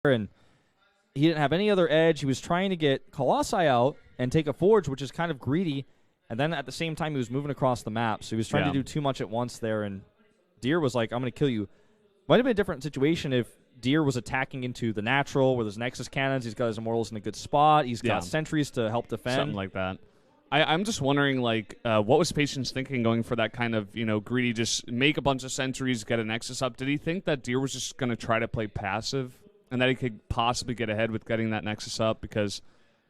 and he didn't have any other edge. He was trying to get Colossi out and take a Forge, which is kind of greedy. And then at the same time, he was moving across the map. So he was trying to do too much at once there. And Deer was like, I'm going to kill you. Might have been a different situation if Deer was attacking into the natural where there's Nexus cannons. He's got his Immortals in a good spot. He's got sentries to help defend. Something like that. I'm just wondering, like, what was Patience thinking going for that kind of, greedy, just make a bunch of sentries, get a Nexus up? Did he think that Deer was just going to try to play passive and that he could possibly get ahead with getting that Nexus up? Because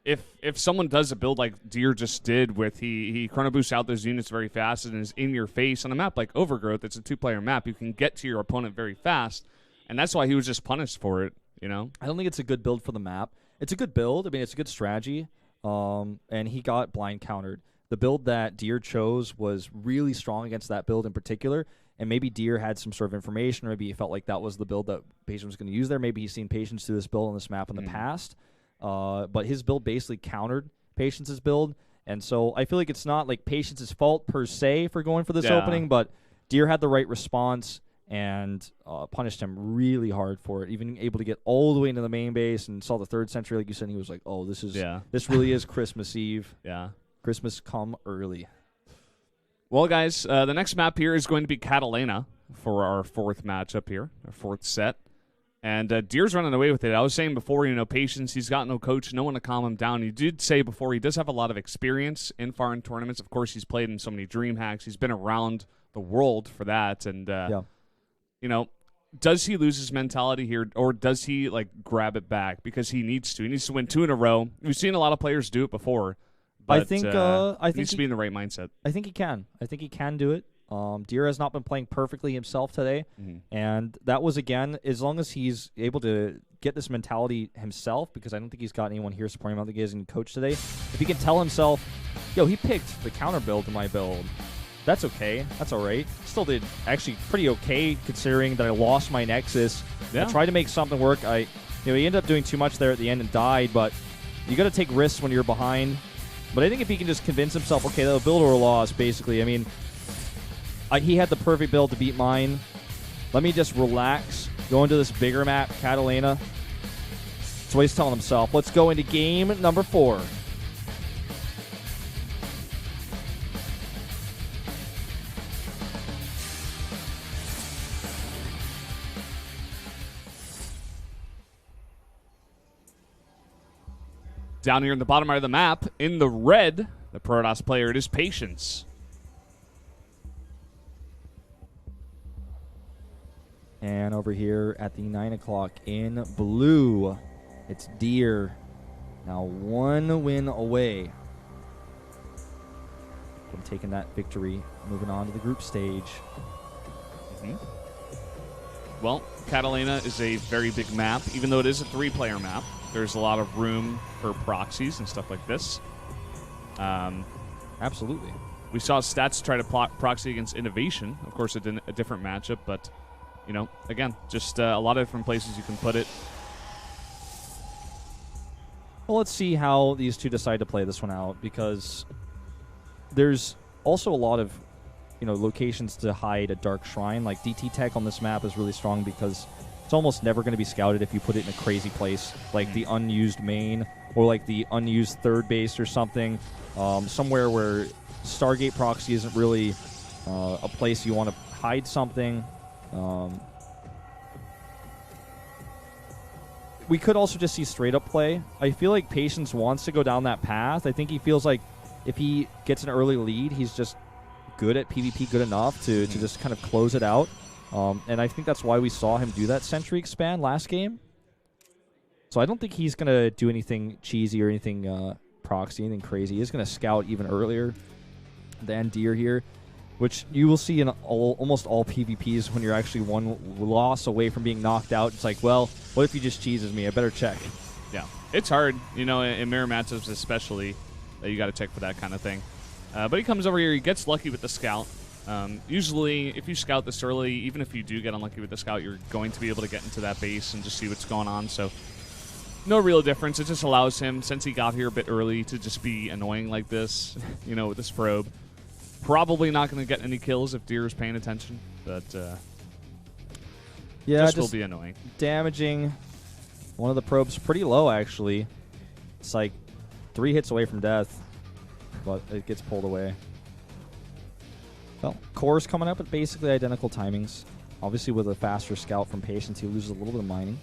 if someone does a build like Deer just did with he chrono boosts out those units very fast and is in your face on a map like Overgrowth, it's a 2-player map, you can get to your opponent very fast, and that's why he was just punished for it, I don't think it's a good build for the map. It's a good build. I mean, it's a good strategy. And he got blind countered. The build that Deer chose was really strong against that build in particular, and maybe Deer had some sort of information, or maybe he felt like that was the build that Patience was going to use there. Maybe he's seen Patience do this build on this map in the past, but his build basically countered Patience's build, and so I feel like it's not like Patience's fault per se for going for this opening, but Deer had the right response and punished him really hard for it, even able to get all the way into the main base and saw the 3rd sentry, like you said, and he was like, oh, this really is Christmas Eve. Yeah. Christmas come early. Well, guys, the next map here is going to be Catalina for our 4th matchup here, our 4th set. And Deer's running away with it. I was saying before, Patience, he's got no coach, no one to calm him down. You did say before he does have a lot of experience in foreign tournaments. Of course, he's played in so many DreamHacks. He's been around the world for that. And, does he lose his mentality here, or does he, grab it back? Because he needs to. He needs to win 2 in a row. We've seen a lot of players do it before. But I think he needs to be in the right mindset. I think he can. I think he can do it. Deer has not been playing perfectly himself today, and that was, again, as long as he's able to get this mentality himself, because I don't think he's got anyone here supporting him. I don't think he has any coach today. If he can tell himself, yo, he picked the counter build to my build, that's okay. That's all right. Still did actually pretty okay considering that I lost my Nexus. I tried to make something work. He ended up doing too much there at the end and died, but you got to take risks when you're behind. But I think if he can just convince himself, okay, the build or loss, basically. I mean, he had the perfect build to beat mine. Let me just relax, go into this bigger map, Catalina. That's what he's telling himself. Let's go into game number 4. Down here in the bottom right of the map, in the red, the Protoss player, it is Patience. And over here at the 9 o'clock in blue, it's Deer. Now 1 win away from taking that victory, moving on to the group stage. Well, Catalina is a very big map, even though it is a 3-player map. There's a lot of room for proxies and stuff like this. Absolutely. We saw Stats try to proxy against Innovation. Of course, a different matchup, but, again, just a lot of different places you can put it. Well, let's see how these two decide to play this one out, because there's also a lot of, locations to hide a Dark Shrine. Like, DT Tech on this map is really strong because it's almost never going to be scouted if you put it in a crazy place, like the unused main or like the unused 3rd base or something, somewhere where Stargate proxy isn't really a place you want to hide something. We could also just see straight-up play. I feel like Patience wants to go down that path. I think he feels like if he gets an early lead, he's just good at PvP, good enough to just kind of close it out. And I think that's why we saw him do that Sentry expand last game. So I don't think he's going to do anything cheesy or anything proxy, anything crazy. He's going to scout even earlier than Deer here, which you will see in almost all PvPs when you're actually 1 loss away from being knocked out. It's like, well, what if he just cheeses me? I better check. Yeah, it's hard, in mirror matchups especially, that you got to check for that kind of thing. But he comes over here, he gets lucky with the scout. Usually, if you scout this early, even if you do get unlucky with the scout, you're going to be able to get into that base and just see what's going on. So, no real difference. It just allows him, since he got here a bit early, to just be annoying like this, with this probe. Probably not going to get any kills if Deer is paying attention, but yeah, just will be annoying. Damaging One of the probes pretty low, actually. It's like 3 hits away from death, but it gets pulled away. Well, Core's coming up at basically identical timings. Obviously, with a faster scout from Patience, he loses a little bit of mining.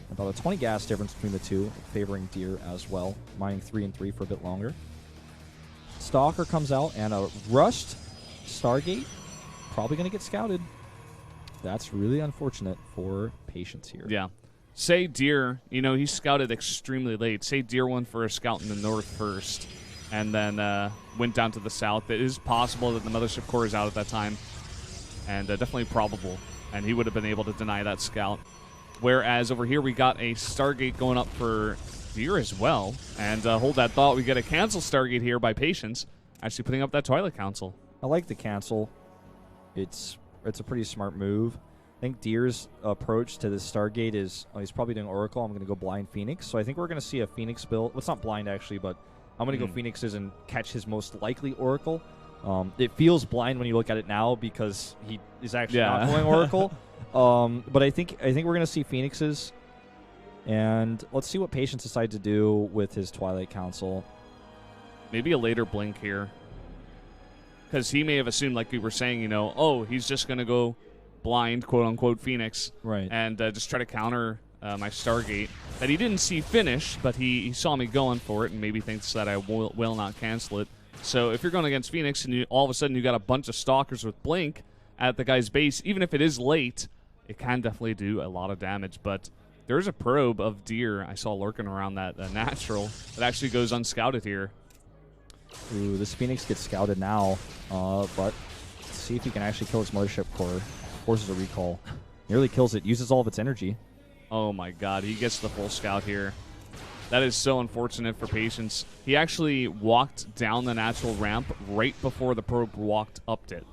About a 20 gas difference between the two, favoring Deer as well. Mining 3 and 3 for a bit longer. Stalker comes out, and a rushed Stargate. Probably going to get scouted. That's really unfortunate for Patience here. Yeah. Say Deer, you know, he scouted extremely late. Say Deer went for a scout in the north first, and then went down to the south. It is possible that the Mothership Core is out at that time, and definitely probable, and he would have been able to deny that scout. Whereas over here we got a Stargate going up for Deer as well, and hold that thought, we get a cancel Stargate here by Patience, actually putting up that Twilight Council. I like the cancel. It's a pretty smart move. I think Deer's approach to this Stargate is, he's probably doing Oracle. I'm going to go blind Phoenix. So I think we're going to see a Phoenix build. Well, it's not blind, actually, but I'm going to go Phoenixes and catch his most likely Oracle. It feels blind when you look at it now because he is actually not going Oracle. But I think we're going to see Phoenixes. And let's see what Patience decides to do with his Twilight Council. Maybe a later blink here. Because he may have assumed, like we were saying, you know, oh, he's just going to go blind, quote-unquote, Phoenix, right, and just try to counter my Stargate that he didn't see finish, but he saw me going for it and maybe thinks that I will not cancel it. So if you're going against Phoenix and all of a sudden you got a bunch of Stalkers with Blink at the guy's base, even if it is late, it can definitely do a lot of damage. But there's a probe of Deer I saw lurking around that natural that actually goes unscouted here. Ooh, this Phoenix gets scouted now, but let's see if he can actually kill his Mothership Core. Forces a recall. Nearly kills it. Uses all of its energy. Oh my god, he gets the full scout here. That is so unfortunate for Patience. He actually walked down the natural ramp right before the probe walked up it.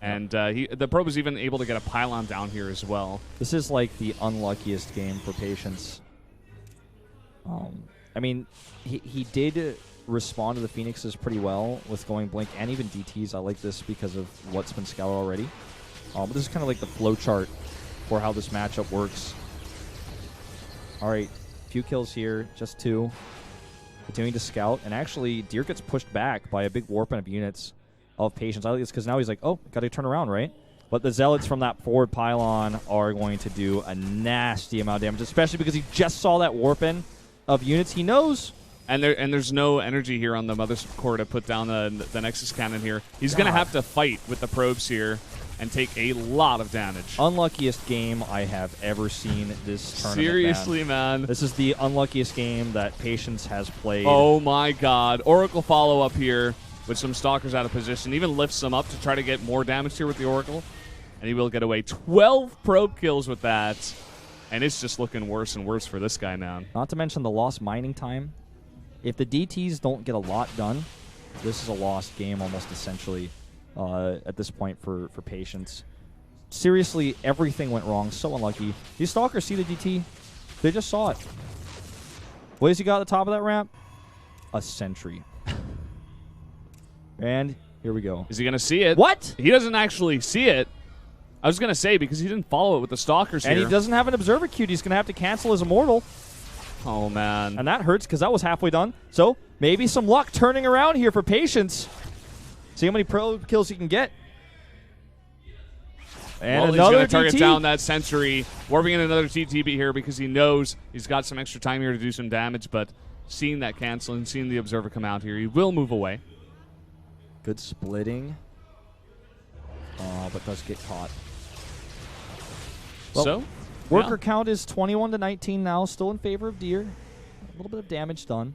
And the probe was even able to get a pylon down here as well. This is like the unluckiest game for Patience. I mean, he did respond to the Phoenixes pretty well with going Blink and even DTs. I like this because of what's been scouted already. But this is kind of like the flow chart for how this matchup works. All right, few kills here, just 2. Continuing to scout, and actually Deer gets pushed back by a big warping of units of Patience. I like this because now he's like, oh, got to turn around, right? But the Zealots from that forward pylon are going to do a nasty amount of damage, especially because he just saw that warping of units. He knows. And there's no energy here on the Mothership Core to put down the Nexus Cannon here. He's going to have to fight with the probes here and take a lot of damage. Unluckiest game I have ever seen this tournament. Seriously, man. This is the unluckiest game that Patience has played. Oh my god. Oracle follow-up here with some Stalkers out of position. Even lifts them up to try to get more damage here with the Oracle. And he will get away. 12 probe kills with that. And it's just looking worse and worse for this guy, man. Not to mention the lost mining time. If the DTs don't get a lot done, this is a lost game almost essentially. At this point for Patience. Seriously, everything went wrong. So unlucky. These Stalkers see the DT. They just saw it. What has he got at the top of that ramp? A sentry. And here we go. Is he going to see it? What? He doesn't actually see it. I was going to say, because he didn't follow it with the Stalkers here. And he doesn't have an Observer queued. He's going to have to cancel his Immortal. Oh, man. And that hurts because that was halfway done. So maybe some luck turning around here for Patience. See how many probe kills he can get. And well, another he's going to target DT. down that sentry. Warping in another TTB here because he knows he's got some extra time here to do some damage. But seeing that cancel and seeing the Observer come out here, he will move away. Good splitting. But does get caught. Well, So, worker count is 21 to 19 now. Still in favor of Deer. A little bit of damage done.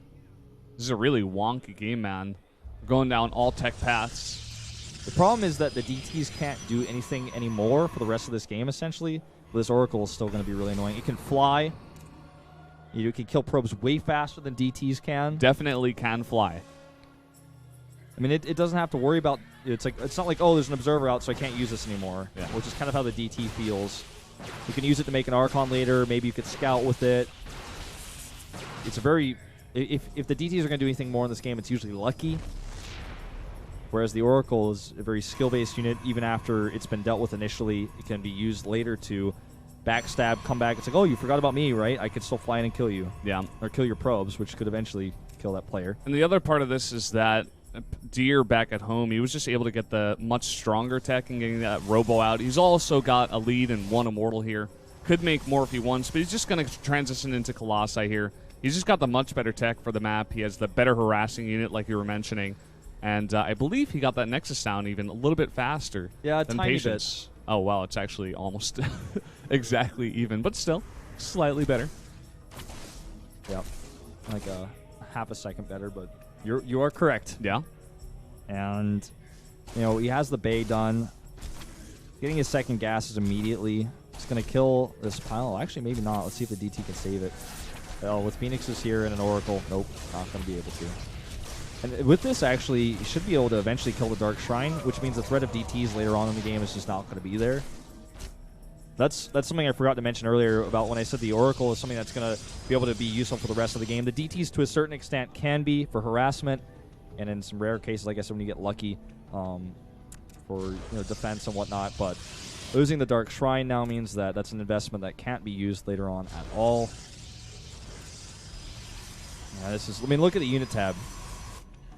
This is a really wonky game, man. We're going down all tech paths. The problem is that the DTs can't do anything anymore for the rest of this game, essentially. But this Oracle is still going to be really annoying. It can fly. You can kill probes way faster than DTs can. Definitely can fly. I mean, it doesn't have to worry about... It's not like, oh, there's an Observer out, so I can't use this anymore. Yeah. Which is kind of how the DT feels. You can use it to make an Archon later. Maybe you could scout with it. It's a very... If the DTs are going to do anything more in this game, it's usually lucky. Whereas the Oracle is a very skill-based unit. Even after it's been dealt with initially, it can be used later to backstab, come back. It's like, oh, you forgot about me, right? I could still fly in and kill you. Yeah. Or kill your probes, which could eventually kill that player. And the other part of this is that Deer back at home, he was just able to get the much stronger tech and getting that robo out. He's also got a lead and 1 immortal here. Could make more if he wants, but he's just going to transition into Colossi here. He's just got the much better tech for the map. He has the better harassing unit, like you were mentioning. And I believe he got that Nexus down even a little bit faster than tiny Patience. Oh, wow, it's actually almost exactly even, but still slightly better. Yep. Like a half a second better, but you are correct. Yeah. And, you know, he has the Bay done. Getting his second gas is immediately. It's going to kill this pile. Actually, maybe not. Let's see if the DT can save it. Oh, with Phoenixes here and an Oracle, nope, not going to be able to. And with this, actually, you should be able to eventually kill the Dark Shrine, which means the threat of DTs later on in the game is just not going to be there. That's something I forgot to mention earlier about when I said the Oracle is something that's going to be able to be useful for the rest of the game. The DTs, to a certain extent, can be for harassment, and in some rare cases, like I said, when you get lucky, for defense and whatnot. But losing the Dark Shrine now means that that's an investment that can't be used later on at all. Yeah, this is. I mean, look at the unit tab.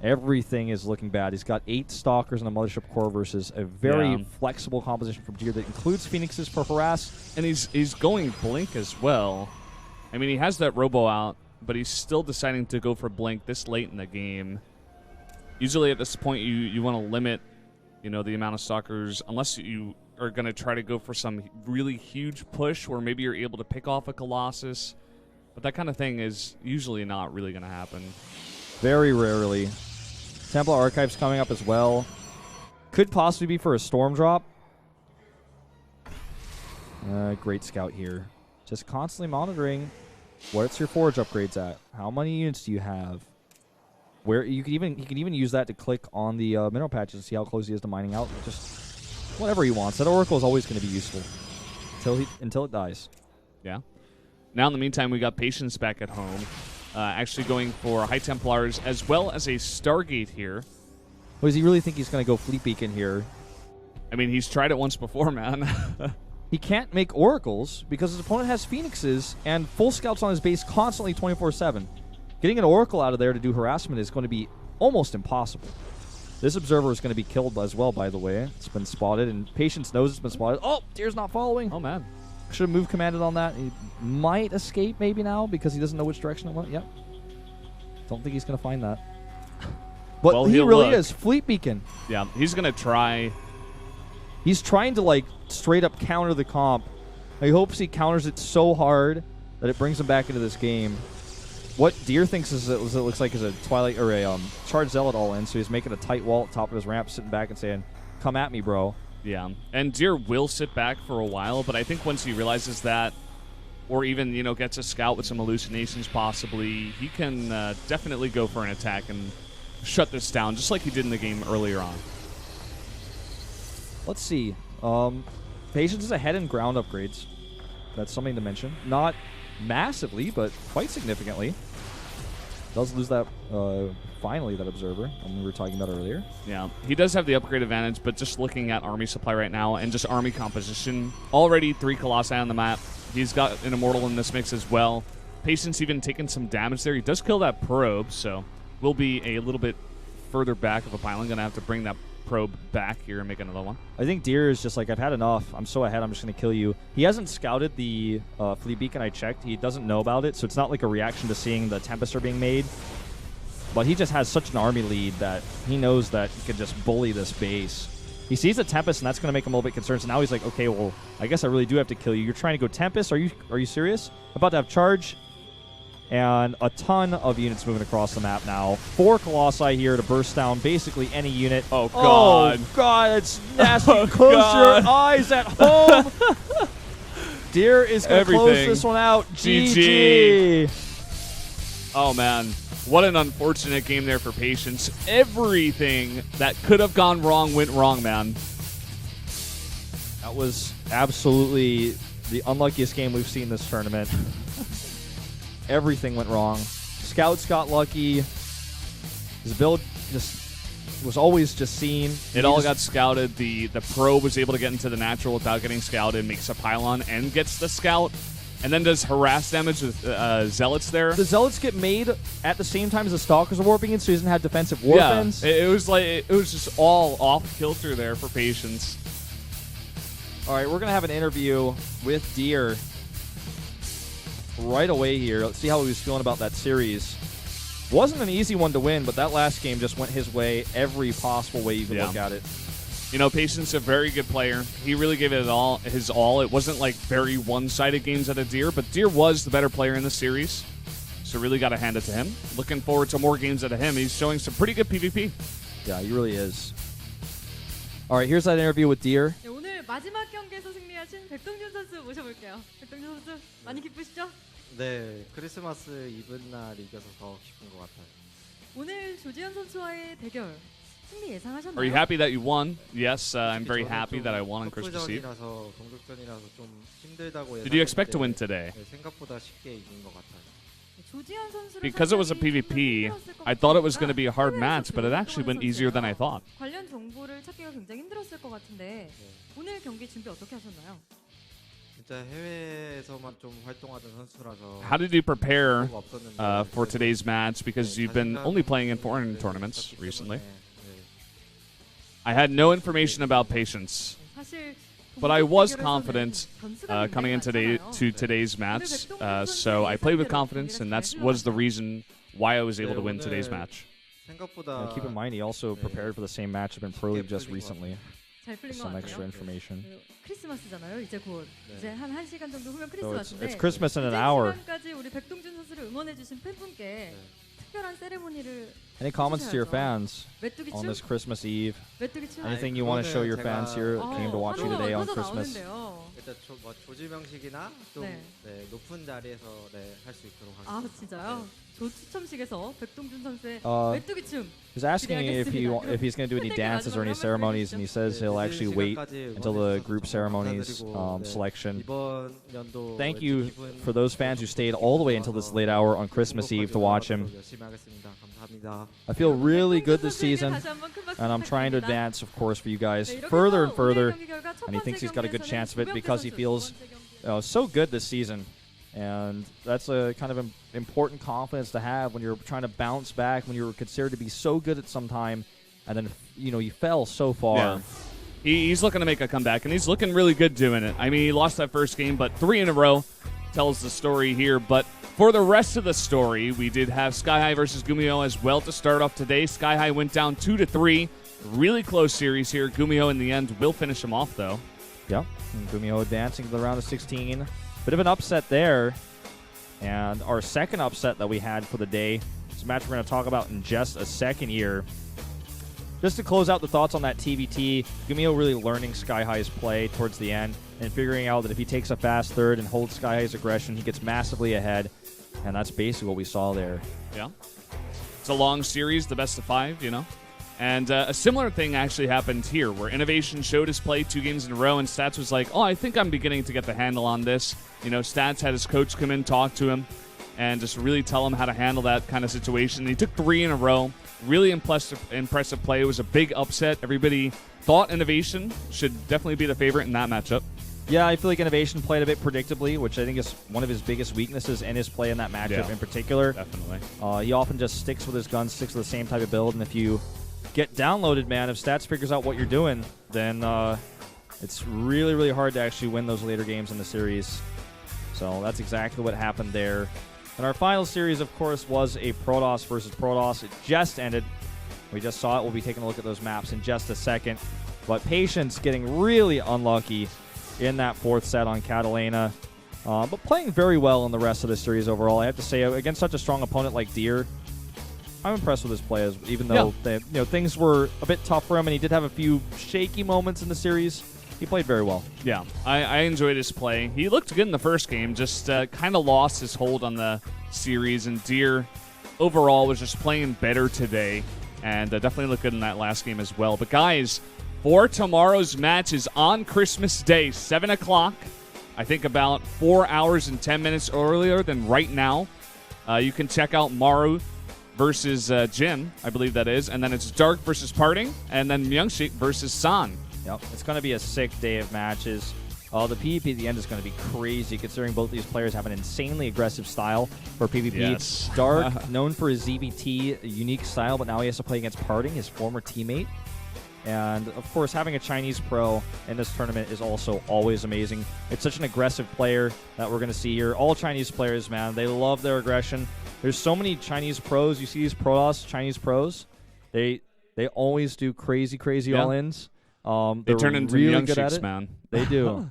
Everything is looking bad. He's got 8 Stalkers and a Mothership Core versus a very flexible composition from Deer that includes Phoenixes for harass. And he's going Blink as well. I mean, he has that Robo out, but he's still deciding to go for Blink this late in the game. Usually at this point, you want to limit, the amount of Stalkers, unless you are going to try to go for some really huge push where maybe you're able to pick off a Colossus. But that kind of thing is usually not really going to happen. Very rarely. Templar Archives coming up as well. Could possibly be for a Storm drop. Great Scout here. Just constantly monitoring what's your forge upgrades at. How many units do you have? Where he could even use that to click on the mineral patches and see how close he is to mining out. Just whatever he wants. That Oracle is always going to be useful until it dies. Yeah. Now in the meantime, we got Patience back at home. Actually going for High Templars as well as a Stargate here. Well, does he really think he's going to go Fleet Beacon here? I mean, he's tried it once before, man. He can't make Oracles because his opponent has Phoenixes and full scouts on his base constantly 24/7. Getting an Oracle out of there to do harassment is going to be almost impossible. This Observer is going to be killed as well, by the way. It's been spotted, and Patience knows it's been spotted. Oh, Deer's not following. Oh, man. Should have move commanded on that. He might escape maybe now because he doesn't know which direction it went. Yep. Don't think he's going to find that. But well, he really is. Fleet Beacon. Yeah, he's going to try. He's trying to, straight up counter the comp. He hopes he counters it so hard that it brings him back into this game. What Deer thinks is it looks like is a Twilight or a Charged Zealot all in, so he's making a tight wall at the top of his ramp, sitting back and saying, "Come at me, bro." Yeah, and Deer will sit back for a while, but I think once he realizes that, or even, gets a scout with some hallucinations possibly, he can definitely go for an attack and shut this down, just like he did in the game earlier on. Let's see. Patience is ahead in ground upgrades. That's something to mention. Not massively, but quite significantly. Does lose that, finally, that Observer we were talking about earlier. Yeah, he does have the upgrade advantage, but just looking at army supply right now and just army composition, already 3 Colossi on the map. He's got an Immortal in this mix as well. Patience even taking some damage there. He does kill that probe, so will be a little bit further back of a pile. I'm going to have to bring that probe back here and make another one. I think Deer is just like, I've had enough. I'm so ahead, I'm just going to kill you. He hasn't scouted the Fleet Beacon I checked. He doesn't know about it, so it's not like a reaction to seeing the Tempests are being made. But he just has such an army lead that he knows that he can just bully this base. He sees the Tempest, and that's going to make him a little bit concerned. So now he's like, okay, well, I guess I really do have to kill you. You're trying to go Tempest? Are you serious? About to have charge. And a ton of units moving across the map now. 4 Colossi here to burst down basically any unit. Oh, God. Oh, God, it's nasty. Close your eyes at home. Deer is going to close this one out. GG. Oh, man. What an unfortunate game there for Patience. Everything that could have gone wrong went wrong, man. That was absolutely the unluckiest game we've seen this tournament. Everything went wrong. Scouts got lucky. His build just was always just seen. It all got scouted. The pro was able to get into the natural without getting scouted, makes a pylon and gets the scout, and then does harass damage with zealots there. The zealots get made at the same time as the stalkers are warping in, so he doesn't have defensive warpens. Yeah, it was like it was just all off kilter there for Patience. All right, we're gonna have an interview with Deer right away here. Let's see how he was feeling about that series. Wasn't an easy one to win, but that last game just went his way every possible way you could look at it. You know, Patience, a very good player. He really gave it his all. It wasn't like very one-sided games out of Deer, but Deer was the better player in the series. So really got to hand it to him. Looking forward to more games out of him. He's showing some pretty good PvP. Yeah, he really is. All right, here's that interview with Deer. 네, 오늘 마지막 경기에서 승리하신 백동준 선수 모셔볼게요. 백동준 선수 많이 기쁘시죠? 네, 크리스마스 이브 날 이겨서 더 기쁜 것 같아요. 오늘 조지현 선수와의 대결 승리 예상하셨나요? Are you happy that you won? Yes, I'm very happy that I won on Christmas Eve. 터프전이라서 동족전이라서 좀 힘들다고 Did you expect to win today? 네, 생각보다 쉽게 이긴 것 같아요. 조지현 선수를 Because it was a PvP, I thought it was going to be a hard match, but it actually went easier than I thought. 관련 정보를 찾기가 굉장히 힘들었을 것 같은데 오늘 경기 준비 어떻게 하셨나요? 진짜 해외에서만 좀 활동하던 선수라서 How did you prepare for today's match? Because you've been only playing in foreign tournaments recently. I had no information about Patience, 사실 but I was confident coming into today's match. So I played with confidence, and that was the reason why I was able to win today's match. 생각보다 Keep in mind, he also prepared for the same matchup in Pro League just recently. 잘 풀린 것 Some 같아요. extra information. 크리스마스잖아요. 이제 곧 이제 한 1시간 정도 후면 So 크리스마스인데 it's Christmas in an 이제 hour. 시간까지 우리 백동준 선수를 응원해 주신 팬분께 특별한 세레모니를 Any comments to your fans 메뚜기 on 춤? this Christmas Eve? 메뚜기 춤? Anything you want to show your fans here that came to watch you today on 터져 Christmas? 나오는데요. 일단 뭐 조지 명식이나 좀 네. 네, 높은 자리에서 할 수 있도록 아 하겠습니다. 진짜요? 조 추첨식에서 백동준 선수의 Uh, 메뚜기 춤. He's asking if he's going to do any dances or any ceremonies, and he says he'll actually wait until the group ceremonies selection. 이번 연도 Thank you for those fans who stayed all the way until this late hour on Christmas Eve to watch him. 열심히 하겠습니다. 감사합니다. I feel really good this season, 다시 한번 큰 박수 and I'm trying to 부탁드립니다. advance, of course, for you guys 네, 이렇게 further and 해서 further. 오늘 경기 결과 첫 and he 번째 thinks he's got a good 경기에서는 chance of it because he 조병태 feels 선수, 두 번째 경기. so good this season. And that's a kind of important confidence to have when you're trying to bounce back, when you were considered to be so good at some time, and then you fell so far. Yeah. He's looking to make a comeback, and he's looking really good doing it. I mean, he lost that first game, but 3 in a row tells the story here. But for the rest of the story, we did have Sky High versus Gumio as well to start off today. Sky High went down 2-3. Really close series here. Gumio in the end will finish him off, though. Yep. And Gumio advancing to the round of 16. Bit of an upset there. And our second upset that we had for the day is a match we're going to talk about in just a second here. Just to close out the thoughts on that TVT, Gumio really learning Sky High's play towards the end and figuring out that if he takes a fast third and holds Sky High's aggression, he gets massively ahead. And that's basically what we saw there. Yeah. It's a long series, the best of 5, And a similar thing actually happened here, where Innovation showed his play 2 games in a row, and Stats was like, I think I'm beginning to get the handle on this. Stats had his coach come in, talk to him, and just really tell him how to handle that kind of situation. He took 3 in a row. Really impressive play. It was a big upset. Everybody thought Innovation should definitely be the favorite in that matchup. Yeah, I feel like Innovation played a bit predictably, which I think is one of his biggest weaknesses in his play in that matchup in particular. Definitely. He often just sticks with his guns, sticks with the same type of build, and if you get downloaded, man, if Stats figures out what you're doing, then it's really, really hard to actually win those later games in the series. So that's exactly what happened there. And our final series, of course, was a Protoss versus Protoss. It just ended. We just saw it. We'll be taking a look at those maps in just a second. But Patience getting really unlucky in that 4th set on Catalina. But playing very well in the rest of the series overall. I have to say, against such a strong opponent like Deer, I'm impressed with his play, even though things were a bit tough for him, and he did have a few shaky moments in the series. He played very well. Yeah, I enjoyed his play. He looked good in the first game, just kind of lost his hold on the series, and Deer overall was just playing better today, and definitely looked good in that last game as well. But guys, for tomorrow's match is on Christmas Day, 7 o'clock. I think about 4 hours and 10 minutes earlier than right now. You can check out Maru versus Jin, I believe that is, and then it's Dark versus Parting, and then Myungshik versus San. Yep, it's going to be a sick day of matches. The PvP at the end is going to be crazy, considering both these players have an insanely aggressive style for PvP. Yes. Dark, known for his ZVT unique style, but now he has to play against Parting, his former teammate. And, of course, having a Chinese pro in this tournament is also always amazing. It's such an aggressive player that we're going to see here. All Chinese players, man, they love their aggression. There's so many Chinese pros. You see these Chinese pros, they always do crazy all-ins. They turn into really young good at chicks, it. man. They do.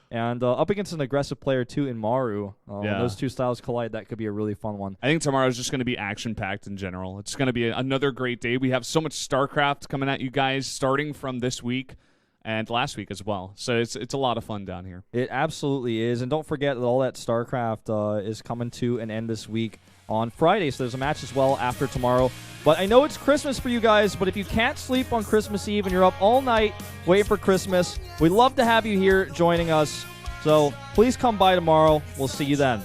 And up against an aggressive player, too, in Maru. When those two styles collide, that could be a really fun one. I think tomorrow's just going to be action-packed in general. It's going to be another great day. We have so much StarCraft coming at you guys, starting from this week and last week as well. So it's a lot of fun down here. It absolutely is. And don't forget that all that StarCraft is coming to an end this week on Friday. So there's a match as well after tomorrow. But I know it's Christmas for you guys, but if you can't sleep on Christmas Eve and you're up all night waiting for Christmas, we'd love to have you here joining us. So please come by tomorrow. We'll see you then.